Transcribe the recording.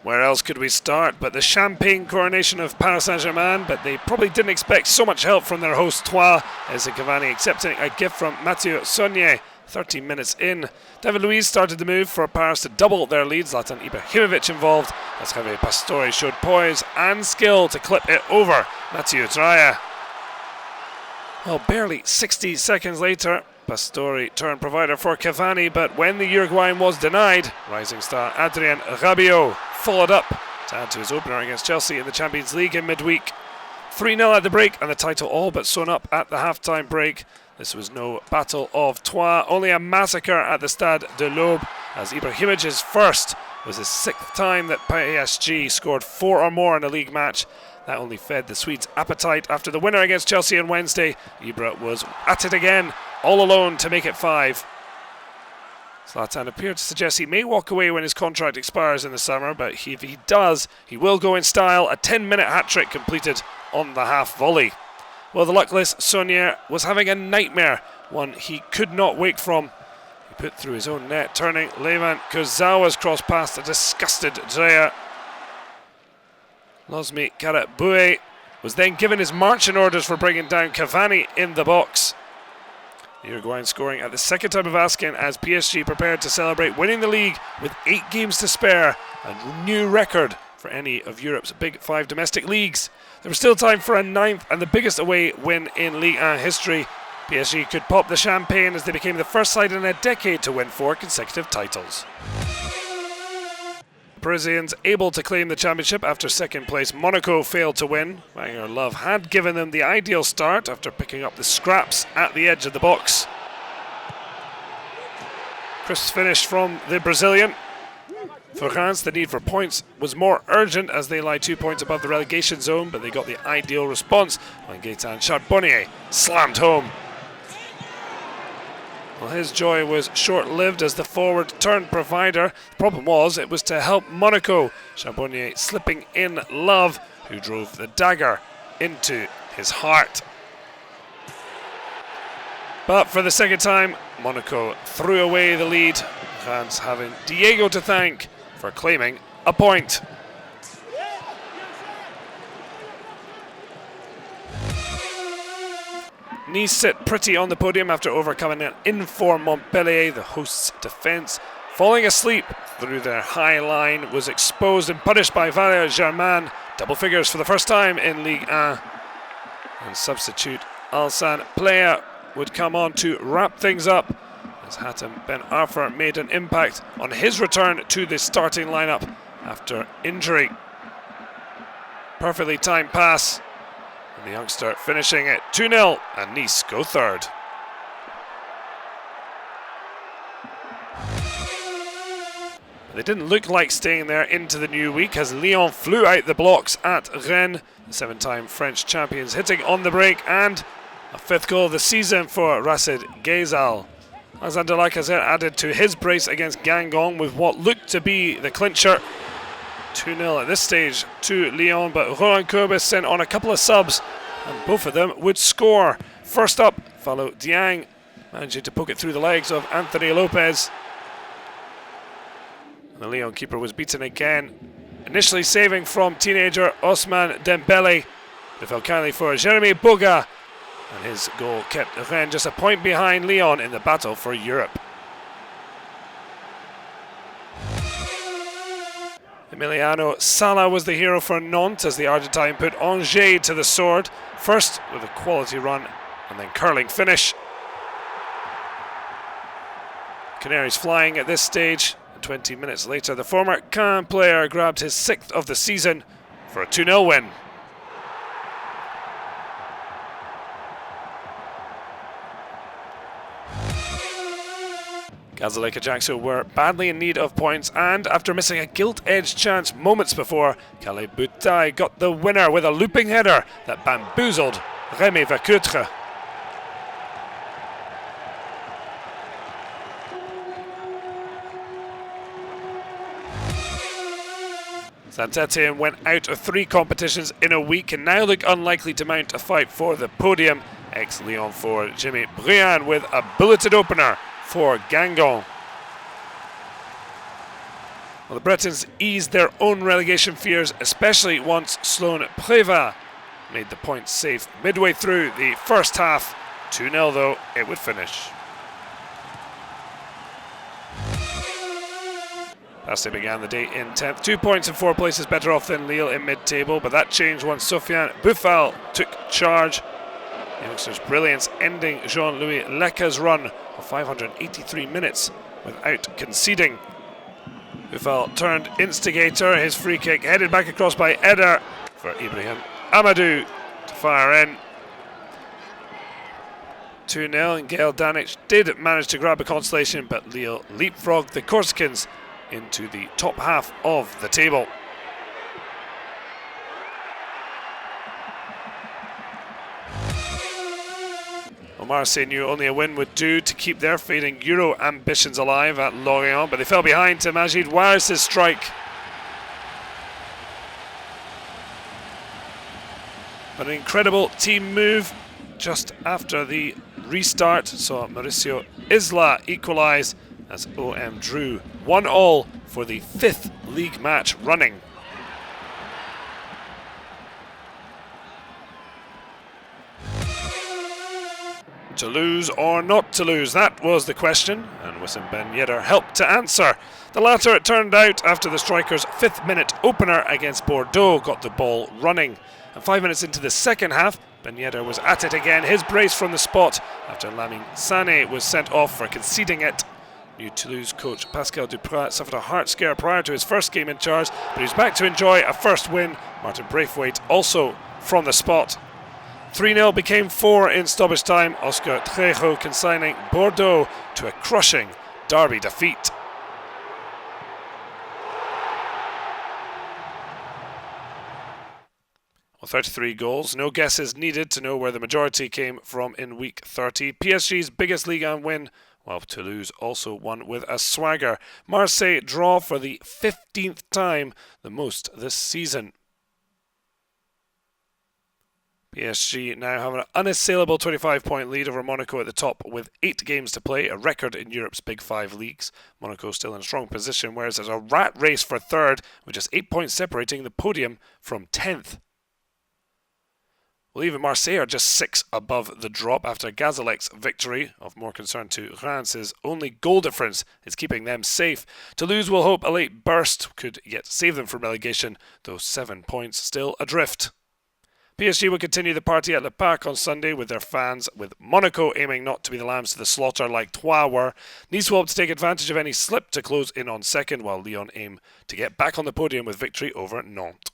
Where else could we start but the champagne coronation of Paris Saint-Germain, but they probably didn't expect so much help from their host Troyes, as Cavani accepting a gift from Mathieu Saunier 13 minutes in. David Luiz started the move for Paris to double their lead. Zlatan Ibrahimovic involved as Javier Pastore showed poise and skill to clip it over Mathieu Traia. Well, barely 60 seconds later, Pastore turned provider for Cavani, but when the Uruguayan was denied, rising star Adrien Rabiot followed up to add to his opener against Chelsea in the Champions League in midweek. 3-0 at the break and the title all but sewn up at the half-time break. This was no Battle of Troyes, only a massacre at the Stade de l'Aube, as Ibrahimovic's first was his 6th time that PSG scored 4 or more in a league match. That only fed the Swedes' appetite. After the winner against Chelsea on Wednesday, Ibra was at it again, all alone to make it 5. Zlatan appeared to suggest he may walk away when his contract expires in the summer, but if he does, he will go in style. A 10-minute hat-trick completed on the half volley. Well, the luckless Saunier was having a nightmare, one he could not wake from. He put through his own net, turning Levant Kurzawa's cross past a disgusted Dreyer. Lozmi Karat-Boué was then given his marching orders for bringing down Cavani in the box. The Uruguayan scoring at the second time of asking as PSG prepared to celebrate winning the league with 8 games to spare, a new record for any of Europe's big 5 domestic leagues. There was still time for a 9th and the biggest away win in Ligue 1 history. PSG could pop the champagne as they became the first side in a decade to win 4 consecutive titles. Parisians able to claim the championship after second place Monaco failed to win. Wagner Love had given them the ideal start after picking up the scraps at the edge of the box. Crisp finish from the Brazilian. For Reims, the need for points was more urgent as they lie 2 points above the relegation zone, but they got the ideal response when Gaëtan Charbonnier slammed home. Well, his joy was short-lived as the forward turned provider. The problem was it was to help Monaco. Charbonnier slipping in Love, who drove the dagger into his heart. But for the second time, Monaco threw away the lead. Reims having Diego to thank for claiming a point. Nice sit pretty on the podium after overcoming an in-form Montpellier. The hosts' defence, falling asleep through their high line, was exposed and punished by Valère Germain. Double figures for the first time in Ligue 1. And substitute Alsan Plea would come on to wrap things up as Hatem Ben Arfa made an impact on his return to the starting lineup after injury. Perfectly timed pass. The youngster finishing at 2-0 and Nice go third. They didn't look like staying there into the new week as Lyon flew out the blocks at Rennes. The 7-time French champions hitting on the break, and a 5th goal of the season for Raced Ghezal. Alexander Lacazette added to his brace against Guingamp with what looked to be the clincher. 2-0 at this stage to Lyon, but Roland Courbis sent on a couple of subs and both of them would score. First up, Fallou Dieng managing to poke it through the legs of Anthony Lopez. The Lyon keeper was beaten again, initially saving from teenager Ousmane Dembélé. The Falcani for Jeremy Boga, and his goal kept Rennes just a point behind Lyon in the battle for Europe. Emiliano Sala was the hero for Nantes as the Argentine put Angers to the sword, first with a quality run and then curling finish. Canaries flying at this stage, and 20 minutes later the former Caen player grabbed his 6th of the season for a 2-0 win. LOSC Ajaccio were badly in need of points, and after missing a gilt-edged chance moments before, Calais Boutai got the winner with a looping header that bamboozled Rémi Vercoutre. Saint-Etienne went out of 3 competitions in a week and now look unlikely to mount a fight for the podium. Ex-Lyon forward Jimmy Briand with a bulleted opener for Guingamp. Well, the Bretons eased their own relegation fears, especially once Sloan Prévat made the point safe midway through the first half. 2-0 though, it would finish. Bastia began the day in 10th, 2 points in 4 places better off than Lille in mid-table, but that changed once Sofiane Boufal took charge. The youngster's brilliance ending Jean-Louis Lecca's run of 583 minutes without conceding. Boufal turned instigator, his free kick headed back across by Eder for Ibrahim Amadou to fire in. 2-0, and Gaël Danic did manage to grab a consolation, but Lille leapfrogged the Corsicans into the top half of the table. Well, Marseille knew only a win would do to keep their fading Euro ambitions alive at Lorient, but they fell behind to Majeed WARIS' strike. But an incredible team move just after the restart saw Mauricio ISLA equalise as OM drew 1-1 for the 5th league match running. To lose or not to lose, that was the question, and Wissam Ben Yedder helped to answer. The latter, it turned out, after the strikers' 5th minute opener against Bordeaux got the ball running. And 5 minutes into the second half, Ben Yedder was at it again, his brace from the spot after Lamine Sané was sent off for conceding it. New Toulouse coach Pascal Duprat suffered a heart scare prior to his first game in charge, but he's back to enjoy a first win. Martin Braithwaite also from the spot. 3-0 became 4 in stoppage time, Oscar Trejo consigning Bordeaux to a crushing derby defeat. Well, 33 goals, no guesses needed to know where the majority came from in week 30. PSG's biggest Ligue 1 win, while Toulouse also won with a swagger. Marseille draw for the 15th time, the most this season. PSG now have an unassailable 25-point lead over Monaco at the top with 8 games to play, a record in Europe's Big 5 leagues. Monaco still in a strong position, whereas there's a rat race for third, with just 8 points separating the podium from 10th. Well, even Marseille are just 6 above the drop after Gazalec's victory. Of more concern to Reims' only goal difference is keeping them safe. Toulouse will hope a late burst could yet save them from relegation, though 7 points still adrift. PSG will continue the party at Le Parc on Sunday with their fans, with Monaco aiming not to be the lambs to the slaughter like Troyes were. Nice will hope to take advantage of any slip to close in on second, while Lyon aim to get back on the podium with victory over Nantes.